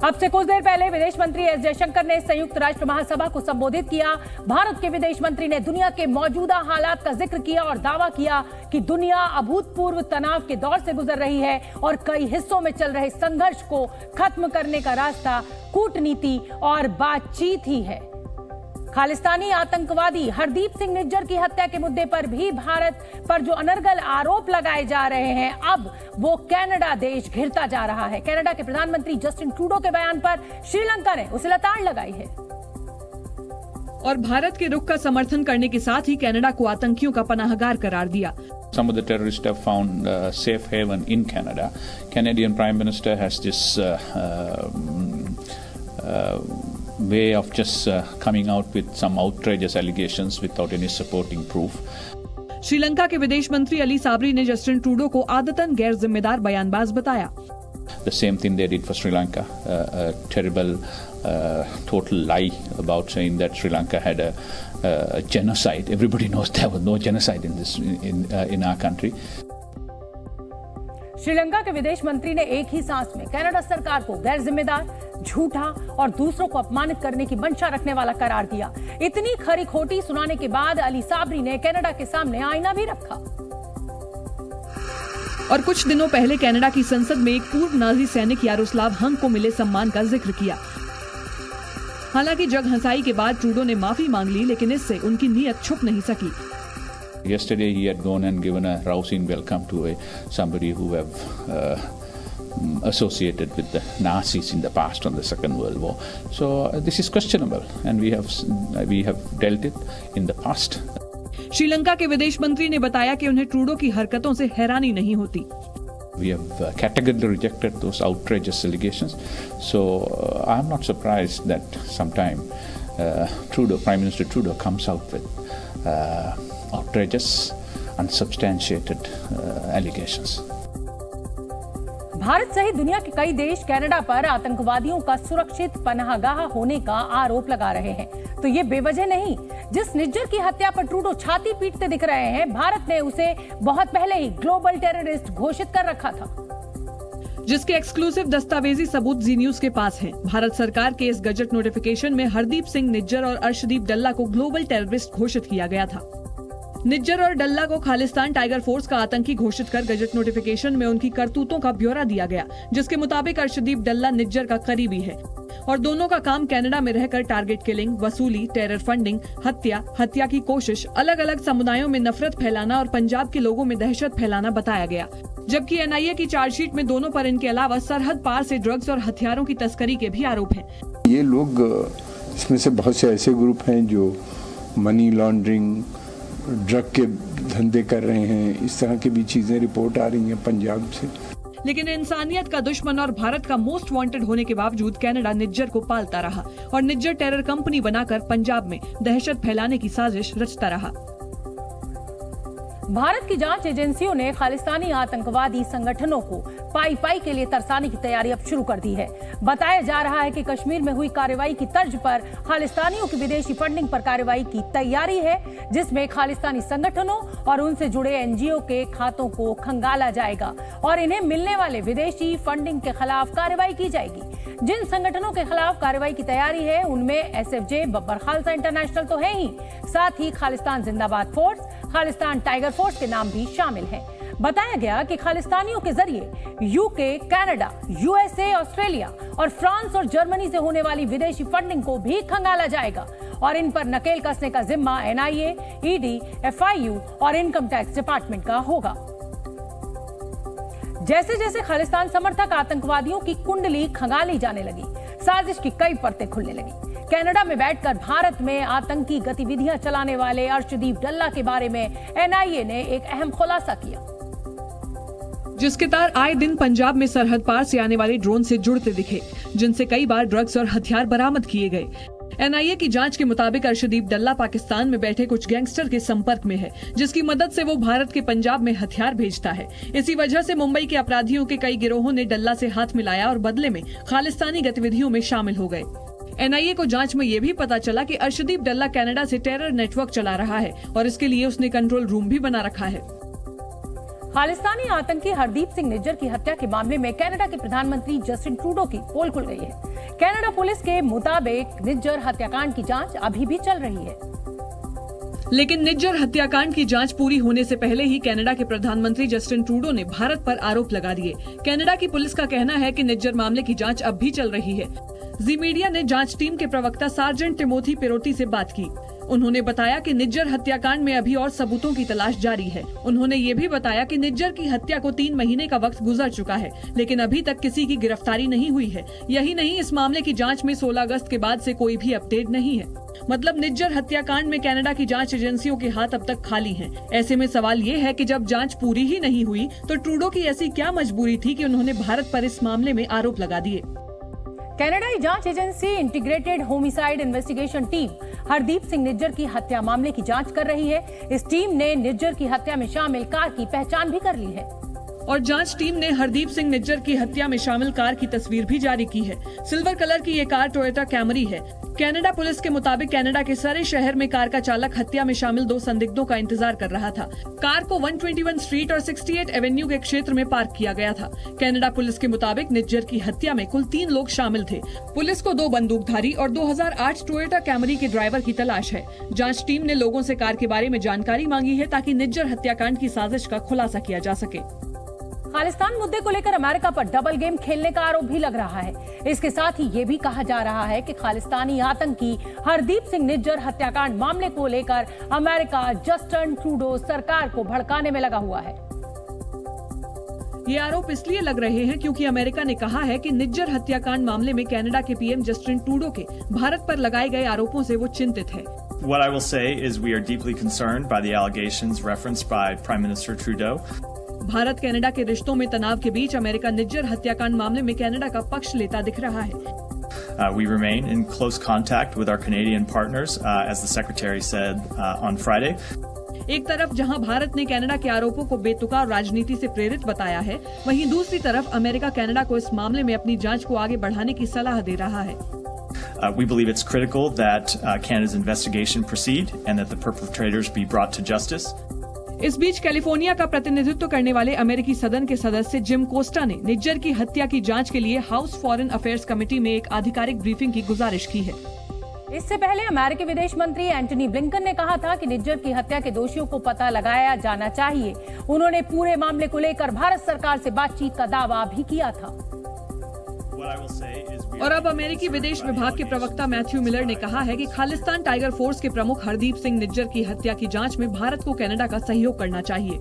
अब से कुछ देर पहले विदेश मंत्री एस जयशंकर ने संयुक्त राष्ट्र महासभा को संबोधित किया। भारत के विदेश मंत्री ने दुनिया के मौजूदा हालात का जिक्र किया और दावा किया कि दुनिया अभूतपूर्व तनाव के दौर से गुजर रही है और कई हिस्सों में चल रहे संघर्ष को खत्म करने का रास्ता कूटनीति और बातचीत ही है। खालिस्तानी आतंकवादी हरदीप सिंह निज्जर की हत्या के मुद्दे पर भी भारत पर जो अनर्गल आरोप लगाए जा रहे हैं, अब वो कनाडा देश घिरता जा रहा है। कनाडा के प्रधानमंत्री जस्टिन ट्रूडो के बयान पर श्रीलंका ने उसे लताड़ लगाई है और भारत के रुख का समर्थन करने के साथ ही कनाडा को आतंकियों का पनाहगार करार दिया। Some of the terrorists have found safe haven in Canada. Canadian Prime Minister has this way of just coming out with some outrageous allegations without any supporting proof. Sri Lanka के विदेश मंत्री अली साबरी ने जस्टिन ट्रूडो को आदतन गैर जिम्मेदार बयानबाज बताया। The same thing they did for Sri Lanka, a terrible total lie about saying that Sri Lanka had a genocide. Everybody knows there was no genocide in our country. Sri Lanka के विदेश मंत्री ने एक ही सांस में कनाडा सरकार को गैर जिम्मेदार, झूठा और दूसरों को अपमानित करने की मंशा रखने वाला करार दिया। इतनी खरी खोटी सुनाने के बाद अली साबरी ने कनाडा के सामने आईना भी रखा और कुछ दिनों पहले कनाडा की संसद में एक पूर्व नाजी सैनिक यारोस्लाव हंग को मिले सम्मान का जिक्र किया। हालांकि जग हंसाई के बाद ट्रूडो ने माफी मांग ली, लेकिन इससे उनकी नीयत छुप नहीं सकी। Yesterday he had gone and given a rousing welcome to somebody who have associated with the Nazis in the past on the Second World War. So this is questionable and we have dealt it in the past. Sri Lanka के विदेश मंत्री ने बताया कि उन्हें Trudeau की हरकतों से हैरानी नहीं होती। We have categorically rejected those outrageous allegations. So I am not surprised that sometime Prime Minister Trudeau comes out with outrageous, unsubstantiated allegations. Bharat सहित दुनिया के कई देश कनाडा पर आतंकवादियों का सुरक्षित पनाहगाह होने का आरोप लगा रहे हैं, तो ये बेवजह नहीं। जिस निज्जर की हत्या पर ट्रूडो छाती पीटते दिख रहे हैं, भारत ने उसे बहुत पहले ही ग्लोबल टेररिस्ट घोषित कर रखा था, जिसके एक्सक्लूसिव दस्तावेजी सबूत जी न्यूज के पास हैं। भारत सरकार के इस गजट नोटिफिकेशन में हरदीप सिंह निज्जर और अर्शदीप डल्ला को ग्लोबल टेररिस्ट घोषित किया गया था। निज्जर और डल्ला को खालिस्तान टाइगर फोर्स का आतंकी घोषित कर गजट नोटिफिकेशन में उनकी करतूतों का ब्यौरा दिया गया, जिसके मुताबिक अर्शदीप डल्ला निज्जर का करीबी है और दोनों का काम कनाडा में रहकर टारगेट किलिंग, वसूली, टेरर फंडिंग, हत्या की कोशिश, अलग अलग समुदायों में नफरत फैलाना और पंजाब के लोगों में दहशत फैलाना बताया गया। जबकि एनआईए की चार्जशीट में दोनों पर इनके अलावा सरहद पार से ड्रग्स और हथियारों की तस्करी के भी आरोप हैं। ये लोग, इसमें से बहुत से ऐसे ग्रुप हैं जो मनी लॉन्ड्रिंग, ड्रग के धंधे कर रहे हैं। इस तरह की भी चीजें रिपोर्ट आ रही हैं पंजाब से। लेकिन इंसानियत का दुश्मन और भारत का मोस्ट वांटेड होने के बावजूद कनाडा निज्जर को पालता रहा और निज्जर टेरर कंपनी बनाकर पंजाब में दहशत फैलाने की साजिश रचता रहा। भारत की जांच एजेंसियों ने खालिस्तानी आतंकवादी संगठनों को पाई के लिए तरसाने की तैयारी अब शुरू कर दी है। बताया जा रहा है कि कश्मीर में हुई कार्रवाई की तर्ज पर खालिस्तानियों की विदेशी फंडिंग पर कार्रवाई की तैयारी है, जिसमें खालिस्तानी संगठनों और उनसे जुड़े एनजीओ के खातों को खंगाला जाएगा और इन्हें मिलने वाले विदेशी फंडिंग के खिलाफ कार्रवाई की जाएगी। जिन संगठनों के खिलाफ कार्रवाई की तैयारी है उनमें एसएफजे, बब्बर खालसा इंटरनेशनल तो है ही, साथ ही खालिस्तान जिंदाबाद फोर्स, खालिस्तान टाइगर फोर्स के नाम भी शामिल हैं। बताया गया कि खालिस्तानियों के जरिए यूके, कनाडा, यूएसए, ऑस्ट्रेलिया और फ्रांस और जर्मनी से होने वाली विदेशी फंडिंग को भी खंगाला जाएगा और इन पर नकेल कसने का जिम्मा एनआईए, ईडी, एफआईयू और इनकम टैक्स डिपार्टमेंट का होगा। जैसे जैसे खालिस्तान समर्थक आतंकवादियों की कुंडली खंगाली जाने लगी, साजिश की कई परतें खुलने लगी। कनाडा में बैठकर भारत में आतंकी गतिविधियां चलाने वाले अर्शदीप डल्ला के बारे में एनआईए ने एक अहम खुलासा किया, जिसके तार आए दिन पंजाब में सरहद पार से आने वाले ड्रोन से जुड़ते दिखे, जिनसे कई बार ड्रग्स और हथियार बरामद किए गए। एनआईए की जांच के मुताबिक अर्शदीप डल्ला पाकिस्तान में बैठे कुछ गैंगस्टर के संपर्क में है, जिसकी मदद से वो भारत के पंजाब में हथियार भेजता है। इसी वजह से मुंबई के अपराधियों के कई गिरोहों ने डल्ला से हाथ मिलाया और बदले में खालिस्तानी गतिविधियों में शामिल हो गए। एनआईए को जांच में यह भी पता चला कि अर्शदीप डल्ला कनाडा से टेरर नेटवर्क चला रहा है और इसके लिए उसने कंट्रोल रूम भी बना रखा है। खालिस्तानी आतंकी हरदीप सिंह निज्जर की हत्या के मामले में कनाडा के प्रधानमंत्री जस्टिन ट्रूडो की पोल खुल गई है। कनाडा पुलिस के मुताबिक निज्जर हत्याकांड की जांच अभी भी चल रही है। लेकिन निज्जर हत्याकांड की जांच पूरी होने से पहले ही कनाडा के प्रधानमंत्री जस्टिन ट्रूडो ने भारत पर आरोप लगा दिए। कनाडा की पुलिस का कहना है कि निज्जर मामले की जांच अब भी चल रही है। जी मीडिया ने जांच टीम के प्रवक्ता सार्जेंट टिमोथी पेरोटी से बात की। उन्होंने बताया कि निज्जर हत्याकांड में अभी और सबूतों की तलाश जारी है। उन्होंने ये भी बताया कि निज्जर की हत्या को 3 महीने का वक्त गुजर चुका है, लेकिन अभी तक किसी की गिरफ्तारी नहीं हुई है। यही नहीं, इस मामले की जांच में 16 अगस्त के बाद से कोई भी अपडेट नहीं है। मतलब निज्जर हत्याकांड में कनाडा की जांच एजेंसियों के हाथ अब तक खाली हैं। ऐसे में सवाल ये है कि जब जांच पूरी ही नहीं हुई तो ट्रूडो की ऐसी क्या मजबूरी थी कि उन्होंने भारत पर इस मामले में आरोप लगा दिए। कनाडाई जांच agency integrated homicide investigation team Hardeep Singh Nijjar की हत्या मामले की जांच कर रही है। इस टीम ने निज्जर की हत्या में शामिल कार की पहचान भी कर ली है और जांच टीम ने हरदीप सिंह निज्जर की हत्या में शामिल कार की तस्वीर भी जारी की है। सिल्वर कलर की ये कार टोयोटा कैमरी है। कनाडा पुलिस के मुताबिक कनाडा के सरे शहर में कार का चालक हत्या में शामिल 2 संदिग्धों का इंतजार कर रहा था। कार को 121 स्ट्रीट और 68 एवेन्यू के क्षेत्र में पार्क किया गया था। कनाडा पुलिस के मुताबिक निज्जर की हत्या में कुल 3 लोग शामिल थे। पुलिस को 2 बंदूकधारी और 2008 टोयोटा कैमरी के ड्राइवर की तलाश है। जाँच टीम ने लोगों से कार के बारे में जानकारी मांगी है ताकि निज्जर हत्याकांड की साजिश का खुलासा किया जा सके। खालिस्तान मुद्दे को लेकर अमेरिका पर डबल गेम खेलने का आरोप भी लग रहा है। इसके साथ ही ये भी कहा जा रहा है कि खालिस्तानी आतंकी हरदीप सिंह निज्जर हत्याकांड मामले को लेकर अमेरिका जस्टिन ट्रूडो सरकार को भड़काने में लगा हुआ है। ये आरोप इसलिए लग रहे हैं क्योंकि अमेरिका ने कहा है कि निज्जर हत्याकांड मामले में कनाडा के पीएम जस्टिन ट्रूडो के भारत पर लगाए गए आरोपों से वो चिंतित है। What I will say is we are deeply concerned by the allegations referenced by Prime Minister Trudeau. Bharat Canada के रिश्तों में तनाव के बीच अमेरिका निज्जर हत्याकांड मामले में कनाडा का पक्ष लेता दिख रहा है। We remain in close contact with our Canadian partners, as the Secretary said on Friday. एक तरफ जहां भारत ने कनाडा के आरोपों को बेतुका और राजनीति से प्रेरित बताया है, वहीं दूसरी तरफ अमेरिका कनाडा को इस मामले में अपनी जांच को आगे बढ़ाने की सलाह दे रहा है। We believe it's critical that Canada's investigation proceed and that the perpetrators be brought to justice. इस बीच कैलिफोर्निया का प्रतिनिधित्व करने वाले अमेरिकी सदन के सदस्य जिम कोस्टा ने निज्जर की हत्या की जांच के लिए हाउस फॉरेन अफेयर्स कमेटी में एक आधिकारिक ब्रीफिंग की गुजारिश की है। इससे पहले अमेरिकी विदेश मंत्री एंटनी ब्लिंकन ने कहा था कि निज्जर की हत्या के दोषियों को पता लगाया जाना चाहिए। उन्होंने पूरे मामले को लेकर भारत सरकार से बातचीत का दावा भी किया था। और अब अमेरिकी विदेश विभाग के प्रवक्ता मैथ्यू मिलर ने कहा है कि खालिस्तान टाइगर फोर्स के प्रमुख हरदीप सिंह निज्जर की हत्या की जांच में भारत को कनाडा का सहयोग करना चाहिए।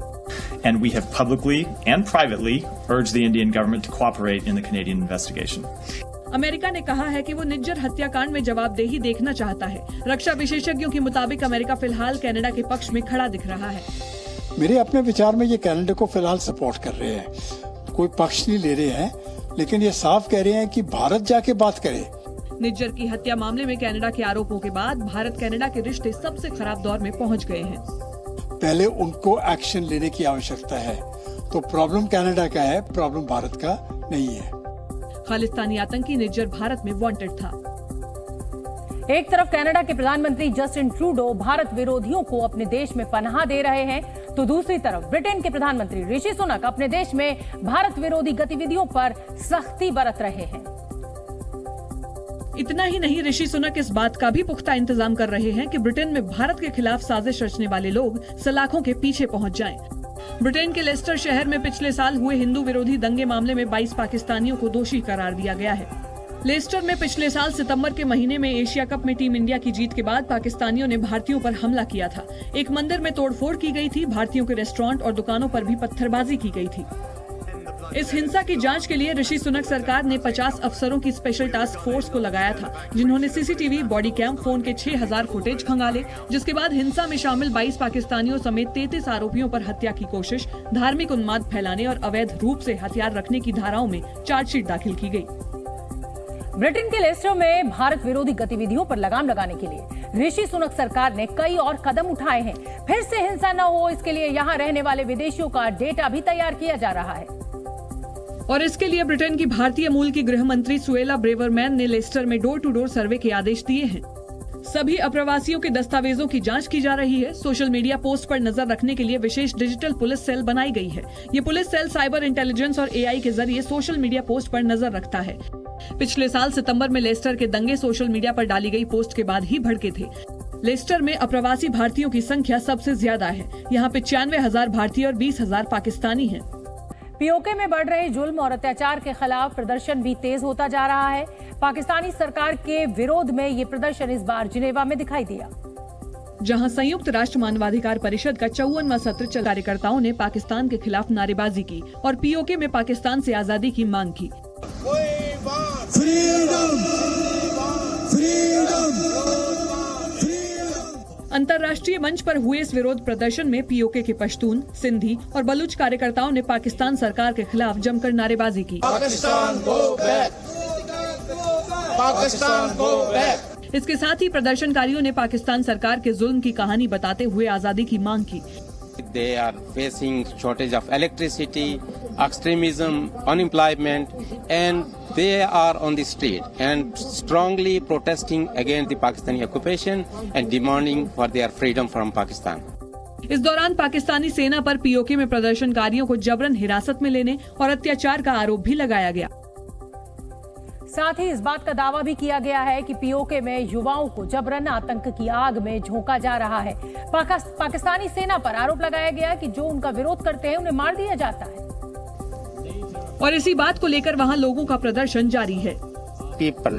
And we have publicly and privately urged the Indian government to cooperate in the Canadian investigation. America ने कहा है कि वो निज्जर हत्याकांड में जवाबदेही देखना चाहता है। रक्षा विशेषज्ञों के मुताबिक अमेरिका फिलहाल कनाडा के पक्ष में खड़ा दिख रहा है। मेरे अपने विचार में ये कनाडा को फिलहाल सपोर्ट कर रहे हैं, कोई पक्ष नहीं ले रहे हैं, लेकिन ये साफ कह रहे हैं कि भारत जाके बात करे। निज्जर की हत्या मामले में कनाडा के आरोपों के बाद भारत कनाडा के रिश्ते सबसे खराब दौर में पहुंच गए हैं। पहले उनको एक्शन लेने की आवश्यकता है। तो प्रॉब्लम कनाडा का है, प्रॉब्लम भारत का नहीं है। खालिस्तानी आतंकी निज्जर भारत में वांटेड था। एक तरफ कनाडा के प्रधानमंत्री जस्टिन ट्रूडो भारत विरोधियों को अपने देश में पनाह दे रहे हैं, तो दूसरी तरफ ब्रिटेन के प्रधानमंत्री ऋषि सुनक अपने देश में भारत विरोधी गतिविधियों पर सख्ती बरत रहे हैं। इतना ही नहीं, ऋषि सुनक इस बात का भी पुख्ता इंतजाम कर रहे हैं कि ब्रिटेन में भारत के खिलाफ साजिश रचने वाले लोग सलाखों के पीछे पहुंच जाएं। ब्रिटेन के लेस्टर शहर में पिछले साल हुए हिंदू विरोधी दंगे मामले में 22 पाकिस्तानियों को दोषी करार दिया गया है। लेस्टर में पिछले साल सितंबर के महीने में एशिया कप में टीम इंडिया की जीत के बाद पाकिस्तानियों ने भारतीयों पर हमला किया था। एक मंदिर में तोड़फोड़ की गई थी। भारतीयों के रेस्टोरेंट और दुकानों पर भी पत्थरबाजी की गई थी। इस हिंसा की जांच के लिए ऋषि सुनक सरकार ने 50 अफसरों की स्पेशल टास्क फोर्स को लगाया था, जिन्होंने सीसीटीवी, बॉडी कैम, फोन के 6000 फुटेज खंगाले, जिसके बाद हिंसा में शामिल 22 पाकिस्तानियों समेत 33 आरोपियों पर हत्या की कोशिश, धार्मिक उन्माद फैलाने और अवैध रूप से हथियार रखने की धाराओं में चार्जशीट दाखिल की गई। ब्रिटेन के लेस्टर में भारत विरोधी गतिविधियों पर लगाम लगाने के लिए ऋषि सुनक सरकार ने कई और कदम उठाए हैं। फिर से हिंसा न हो, इसके लिए यहाँ रहने वाले विदेशियों का डेटा भी तैयार किया जा रहा है। और इसके लिए ब्रिटेन की भारतीय मूल की गृह मंत्री सुएला ब्रेवरमैन ने लेस्टर में डोर टू डोर सर्वे के आदेश दिए हैं। सभी अप्रवासियों के दस्तावेजों की जांच की जा रही है। सोशल मीडिया पोस्ट पर नजर रखने के लिए विशेष डिजिटल पुलिस सेल बनाई गई है। ये पुलिस सेल साइबर इंटेलिजेंस और AI के जरिए सोशल मीडिया पोस्ट पर नजर रखता है। पिछले साल सितंबर में लेस्टर के दंगे सोशल मीडिया पर डाली गई पोस्ट के बाद ही भड़के थे। लेस्टर में अप्रवासी भारतीयों की संख्या सबसे ज्यादा है। यहाँ 95,000 भारतीय और 20,000 पाकिस्तानी हैं। पीओके में बढ़ रहे जुल्म और अत्याचार के खिलाफ प्रदर्शन भी तेज होता जा रहा है। पाकिस्तानी सरकार के विरोध में ये प्रदर्शन इस बार जिनेवा में दिखाई दिया, जहां संयुक्त राष्ट्र मानवाधिकार परिषद का 54वां सत्र चल कार्यकर्ताओं ने पाकिस्तान के खिलाफ नारेबाजी की और पीओके में पाकिस्तान से आजादी की मांग की। अंतर्राष्ट्रीय मंच पर हुए इस विरोध प्रदर्शन में पीओके के पश्तून, सिंधी और बलूच कार्यकर्ताओं ने पाकिस्तान सरकार के खिलाफ जमकर नारेबाजी की। Pakistan go back, Pakistan go back. इसके साथ ही प्रदर्शनकारियों ने पाकिस्तान सरकार के जुल्म की कहानी बताते हुए आजादी की मांग की। They are facing shortage of electricity, extremism, unemployment, and they are on the street and strongly protesting against the Pakistani occupation and demanding for their freedom from Pakistan. इस दौरान पाकिस्तानी सेना पर पीओके में प्रदर्शनकारियों को जबरन हिरासत में लेने और अत्याचार का आरोप भी लगाया गया। साथ ही इस बात का दावा भी किया गया है कि पीओके में युवाओं को जबरन आतंक की आग में झोंका जा रहा है। पाकिस्तानी सेना पर आरोप लगाया गया कि जो उनका विरोध करते हैं उन्हें मार दिया जाता है। और इसी बात को लेकर वहां लोगों का प्रदर्शन जारी है। People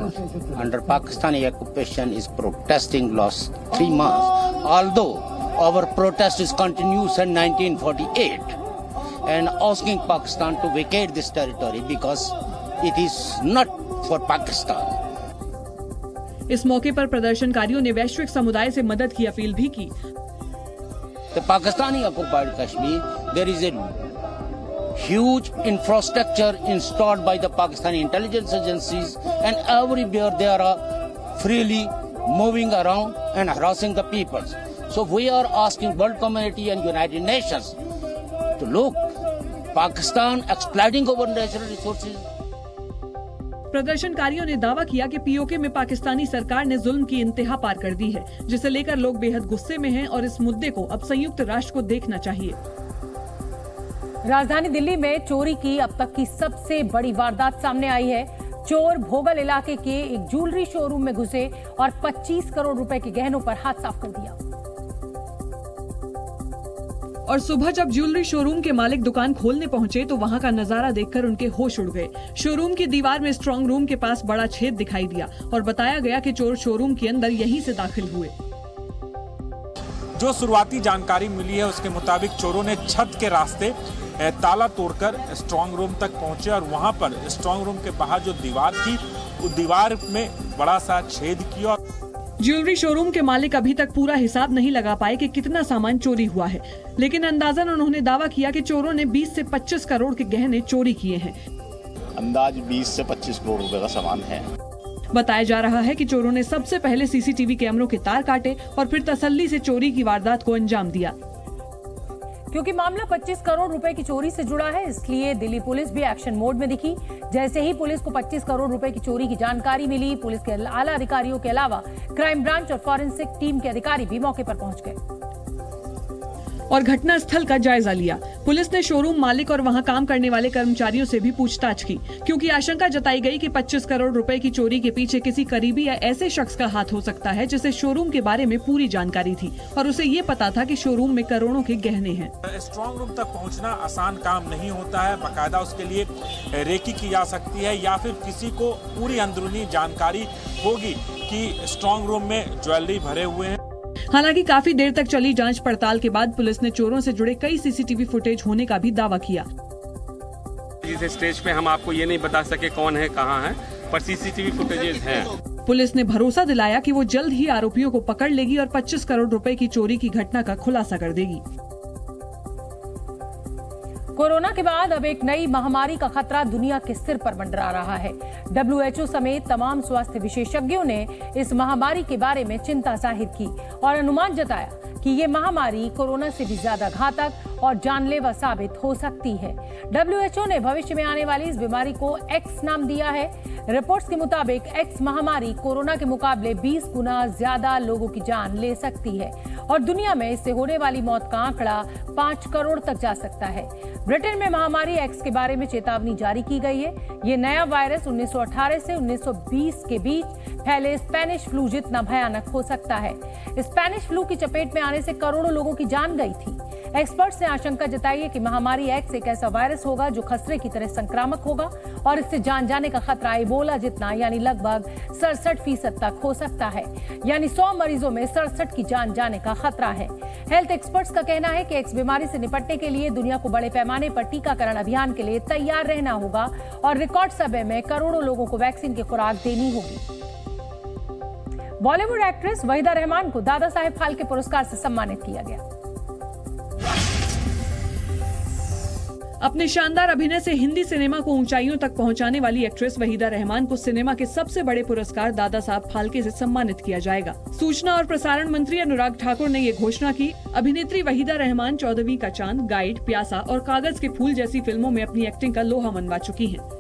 under Pakistani occupation is protesting last 3 months, although our protest is continuous in 1948 and asking Pakistan to vacate this territory because it is not for Pakistan. इस मौके पर प्रदर्शनकारियों ने वैश्विक समुदाय से मदद की अपील भी की। The Pakistani occupied Kashmir, there is a huge infrastructure installed by the Pakistani intelligence agencies, and everywhere they are freely moving around and harassing the people. So we are asking world community and United Nations to look Pakistan exploiting our natural resources. प्रदर्शनकारियों ने दावा किया कि PoK में पाकिस्तानी सरकार ने जुल्म की इंतहा पार कर दी है, जिसे लेकर लोग बेहद गुस्से में हैं और इस मुद्दे को अब संयुक्त राष्ट्र को देखना चाहिए। राजधानी दिल्ली में चोरी की अब तक की सबसे बड़ी वारदात सामने आई है। चोर भोगल इलाके के एक ज्वेलरी शोरूम में घुसे और 25 करोड़ रुपए के गहनों पर हाथ साफ कर दिया। और सुबह जब ज्वेलरी शोरूम के मालिक दुकान खोलने पहुंचे तो वहां का नजारा देखकर उनके होश उड़ गए। शोरूम की दीवार में स्ट्रांग रूम के पास बड़ा छेद दिखाई दिया और बताया गया कि चोर शोरूम के अंदर यहीं से दाखिल हुए। जो शुरुआती जानकारी मिली है उसके मुताबिक चोरों ने छत के रास्ते ताला तोड़कर स्ट्रांग रूम तक पहुंचे और वहां पर स्ट्रांग रूम के बाहर जो दीवार थी उस दीवार में बड़ा सा छेद किया। ज्वेलरी शोरूम के मालिक अभी तक पूरा हिसाब नहीं लगा पाए कि कितना सामान चोरी हुआ है, लेकिन अंदाजन उन्होंने दावा किया कि चोरों ने 20 से 25 करोड़ के गहने चोरी किए हैं। अंदाज 20 से 25 करोड़ रुपए का सामान है। बताया जा रहा है कि चोरों ने सबसे पहले सीसीटीवी कैमरों के तार काटे और फिर तसल्ली से चोरी की वारदात को अंजाम दिया। क्योंकि मामला 25 करोड़ रुपए की चोरी से जुड़ा है, इसलिए दिल्ली पुलिस भी एक्शन मोड में दिखी। जैसे ही पुलिस को 25 करोड़ रुपए की चोरी की जानकारी मिली, पुलिस के आला अधिकारियों के अलावा क्राइम ब्रांच और फॉरेंसिक टीम के अधिकारी भी मौके पर पहुंच गए और घटना स्थल का जायजा लिया। पुलिस ने शोरूम मालिक और वहां काम करने वाले कर्मचारियों से भी पूछताछ की, क्योंकि आशंका जताई गई कि 25 करोड़ रुपए की चोरी के पीछे किसी करीबी या ऐसे शख्स का हाथ हो सकता है जिसे शोरूम के बारे में पूरी जानकारी थी और उसे ये पता था कि शोरूम में करोड़ों के गहने हैं। स्ट्रांग रूम तक पहुंचना आसान काम नहीं होता है, बाकायदा उसके लिए रेकी की जा सकती है या फिर किसी को पूरी अंदरूनी जानकारी होगी कि स्ट्रांग रूम में ज्वेलरी भरे हुए हैं। हालांकि काफी देर तक चली जांच पड़ताल के बाद पुलिस ने चोरों से जुड़े कई सीसीटीवी फुटेज होने का भी दावा किया। इस स्टेज पे हम आपको ये नहीं बता सके कौन है कहां है, पर सीसीटीवी फुटेजेस हैं। पुलिस ने भरोसा दिलाया कि वो जल्द ही आरोपियों को पकड़ लेगी और 25 करोड़ रुपए की चोरी की घटना का खुलासा कर देगी। कोरोना के बाद अब एक नई महामारी का खतरा दुनिया के सिर पर मंडरा रहा है। WHO समेत तमाम स्वास्थ्य विशेषज्ञों ने इस महामारी के बारे में चिंता जाहिर की और अनुमान जताया कि ये महामारी कोरोना से भी ज्यादा घातक और जानलेवा साबित हो सकती है। WHO ने भविष्य में आने वाली इस बीमारी को एक्स नाम दिया है। रिपोर्ट्स के मुताबिक एक्स महामारी कोरोना के मुकाबले 20 गुना ज्यादा लोगों की जान ले सकती है और दुनिया में इससे होने वाली मौत का आंकड़ा 5 करोड़ तक जा सकता है। ब्रिटेन में महामारी एक्स के बारे में चेतावनी जारी की गई है। ये नया वायरस 1918 से 1920 के बीच फैले स्पेनिश फ्लू जितना भयानक हो सकता है। स्पेनिश फ्लू की चपेट में आने से करोड़ों लोगों की जान गई थी। एक्सपर्ट्स ने आशंका जताई है कि महामारी एक्स एक ऐसा वायरस होगा जो खसरे की तरह संक्रामक होगा और इससे जान जाने का खतरा इबोला जितना यानी लगभग 67% तक हो सकता है। यानी 100 मरीजों में 67 की जान जाने का खतरा है। हेल्थ एक्सपर्ट्स का कहना है कि एक्स बीमारी से निपटने के लिए दुनिया को बड़े पैमाने पर टीकाकरण अभियान के लिए तैयार रहना होगा और रिकॉर्ड समय में करोड़ों लोगों को वैक्सीन की खुराक देनी होगी। बॉलीवुड एक्ट्रेस वहीदा रहमान को दादा साहेब फाल्के पुरस्कार से सम्मानित किया गया। अपने शानदार अभिनय से हिंदी सिनेमा को ऊंचाइयों तक पहुंचाने वाली एक्ट्रेस वहीदा रहमान को सिनेमा के सबसे बड़े पुरस्कार दादा साहब फाल्के से सम्मानित किया जाएगा। सूचना और प्रसारण मंत्री अनुराग ठाकुर ने ये घोषणा की। अभिनेत्री वहीदा रहमान 14वीं का चांद, गाइड, प्यासा और कागज के फूल जैसी फिल्मों में अपनी एक्टिंग का लोहा मनवा चुकी हैं।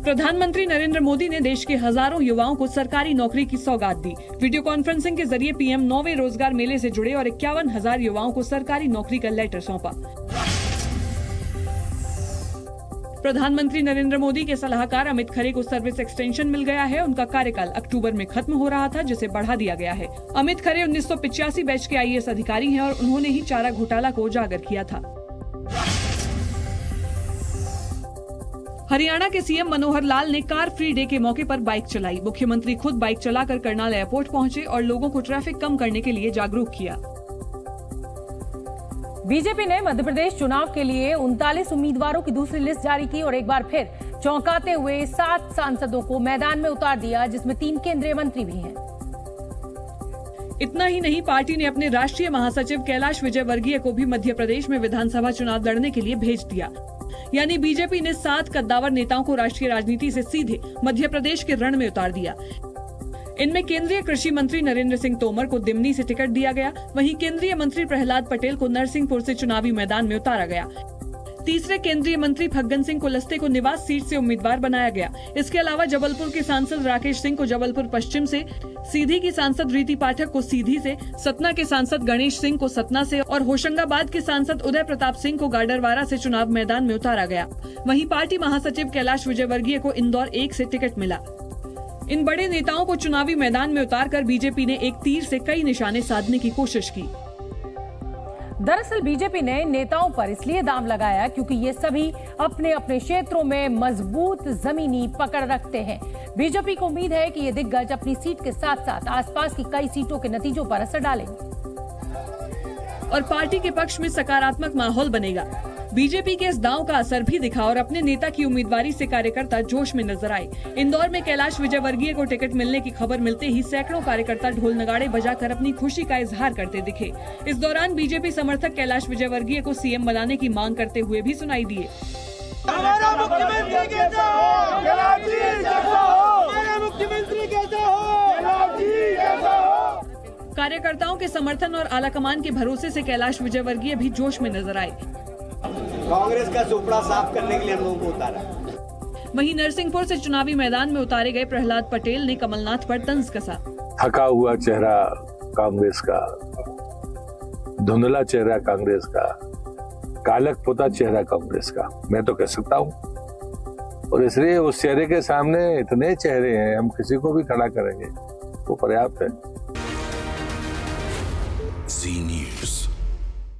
प्रधानमंत्री नरेंद्र मोदी ने देश के हजारों युवाओं को सरकारी नौकरी की सौगात दी। वीडियो कॉन्फ्रेंसिंग के जरिए पीएम 9वें रोजगार मेले से जुड़े और 51,000 युवाओं को सरकारी नौकरी का लेटर सौंपा। प्रधानमंत्री नरेंद्र मोदी के सलाहकार अमित खरे को सर्विस एक्सटेंशन मिल गया है। उनका कार्यकाल अक्टूबर में खत्म हो रहा था, जिसे बढ़ा दिया गया है। अमित खरे 1985 बैच के IAS अधिकारी हैं और उन्होंने ही चारा घोटाला को उजागर किया था। हरियाणा के सीएम मनोहर लाल ने कार फ्री डे के मौके पर बाइक चलाई। मुख्यमंत्री खुद बाइक चलाकर करनाल एयरपोर्ट पहुंचे और लोगों को ट्रैफिक कम करने के लिए जागरूक किया। बीजेपी ने मध्य प्रदेश चुनाव के लिए 39 उम्मीदवारों की दूसरी लिस्ट जारी की और एक बार फिर चौंकाते हुए 7 सांसदों को मैदान में उतार दिया, जिसमें 3 केंद्रीय मंत्री भी हैं। इतना ही नहीं, पार्टी ने अपने राष्ट्रीय महासचिव कैलाश विजयवर्गीय को भी मध्य प्रदेश में विधानसभा चुनाव लड़ने के लिए भेज दिया। यानी बीजेपी ने 7 कद्दावर नेताओं को राष्ट्रीय राजनीति से सीधे मध्य प्रदेश के रण में उतार दिया। इनमें केंद्रीय कृषि मंत्री नरेंद्र सिंह तोमर को दिमनी से टिकट दिया गया। वहीं केंद्रीय मंत्री प्रहलाद पटेल को नरसिंहपुर से चुनावी मैदान में उतारा गया। तीसरे केंद्रीय मंत्री फग्गन सिंह कुलस्ते को निवास सीट से उम्मीदवार बनाया गया। इसके अलावा जबलपुर के सांसद राकेश सिंह को जबलपुर पश्चिम से, सीधी की सांसद रीति पाठक को सीधी से, सतना के सांसद गणेश सिंह को सतना से और होशंगाबाद के सांसद उदय प्रताप सिंह को गाडरवारा से चुनाव मैदान में उतारा गया। वहीं पार्टी महासचिव कैलाश विजयवर्गीय को इंदौर 1 से टिकट मिला। इन बड़े नेताओं को चुनावी मैदान में उतारकर बीजेपी ने एक तीर से कई निशाने साधने की कोशिश की। दरअसल बीजेपी ने नेताओं पर इसलिए दांव लगाया क्योंकि ये सभी अपने अपने क्षेत्रों में मजबूत जमीनी पकड़ रखते हैं। बीजेपी को उम्मीद है कि ये दिग्गज अपनी सीट के साथ साथ आसपास की कई सीटों के नतीजों पर असर डालेंगे और पार्टी के पक्ष में सकारात्मक माहौल बनेगा। बीजेपी के इस दांव का असर भी दिखा और अपने नेता की उम्मीदवारी से कार्यकर्ता जोश में नजर आए। इंदौर में कैलाश विजयवर्गीय को टिकट मिलने की खबर मिलते ही सैकड़ों कार्यकर्ता ढोल नगाड़े बजाकर अपनी खुशी का इजहार करते दिखे। इस दौरान बीजेपी समर्थक कैलाश विजयवर्गीय को सीएम बनाने की मांग करते हुए भी सुनाई दिए। हमारा मुख्यमंत्री कैसा हो, कैलाश जी कैसा हो, हमारा मुख्यमंत्री कैसा हो, कैलाश जी कैसा हो। कार्यकर्ताओं के समर्थन और आलाकमान के भरोसे से कैलाश विजयवर्गीय भी जोश में नजर आए। कांग्रेस का चोपड़ा साफ करने के लिए हम लोगों को उतारा। वहीं नरसिंहपुर से चुनावी मैदान में उतारे गए प्रहलाद पटेल ने कमलनाथ पर तंज कसा। थका हुआ चेहरा कांग्रेस का, धुंधला चेहरा कांग्रेस का, कालक पोता चेहरा कांग्रेस का, मैं तो कह सकता हूँ। और इसलिए उस चेहरे के सामने इतने चेहरे हैं, हम किसी को भी खड़ा करेंगे तो पर्याप्त है।